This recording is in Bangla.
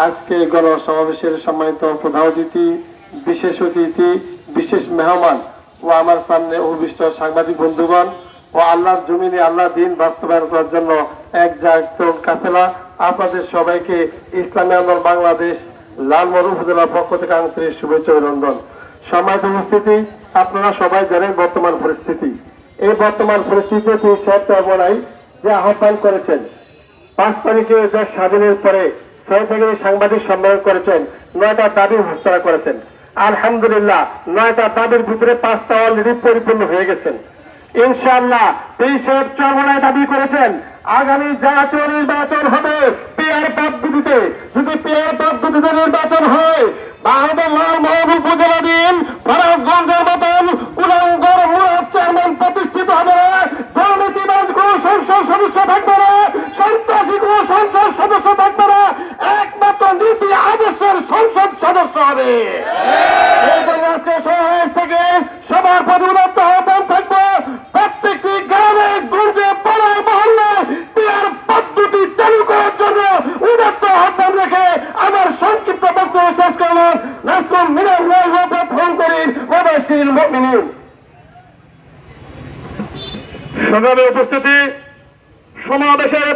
আজকে গণসমাবেশের সম্মানিত প্রধান অতিথি, বিশেষ অতিথি, বিশেষ মেহমান ও আমার সামনে অভিষ্ট সাংবাদিক বন্ধুগণ ও আল্লাহর জমিনে আল্লাহ দিন বাস্তবায়ন করার জন্য এক জাগরণ কাফেলা, আপনাদের সবাইকে ইসলামী আন্দোলন বাংলাদেশ লালমোহর উপজেলার পক্ষ থেকে আন্তরিক শুভেচ্ছা অভিনন্দন। সম্মানিত উপস্থিতি, আপনারা সবাই জানেন বর্তমান পরিস্থিতি। এই বর্তমান পরিস্থিতিতে শেখ তরবনাই যে আহ্বান করেছেন, 5 তারিখে দেশ স্বাধীনের পরে 6 তারিখে সাংবাদিক সম্মেলন করেছেন, 9টা দাবি ঘোষণা করেছেন। আলহামদুলিল্লাহ 9টা দাবির ভিতরে 5টা অলরেডি পরিপূর্ণ হয়ে গেছেন। ইনশাআল্লাহ শেখ তরবনাই দাবি করেছেন আগামী জাতীয় নির্বাচন হবে পিআর পদ্ধতিতে। যদি পিআর পদ্ধতিতে নির্বাচন হয়, বাহাদুর লালমোহর উপজেলাধীন ফরাজগঞ্জের মতন উলাঙ্গর মুরাদ চেয়ারম্যান প্রতিষ্ঠিত হবে না, দুর্নীতিবাজ কোন সংসদ সদস্য থাকবে না, সন্ত্রাসী কোন সংসদ সদস্য থাকবে না, একমাত্র নীতি আদর্শের সংসদ সদস্য হবে। এই আজকে সমাবেশ থেকে সবার প্রতি উদাত্ত আহ্বান থাকবে, প্রত্যেকটি গ্রামে গঞ্জে পাড়ায় মহল্লায় পিআর পদ্ধতি চালু করার জন্য উদাত্ত আহ্বান রেখে আমার সংক্ষিপ্ত বক্তব্য শেষ করলাম। নাসরুল মিনাল্লাহ ওয়া ফাতহুন করিম ওয়া বাশিরিল মুমিনিন। সংগ্রামে উপস্থিতি, সমাবেশের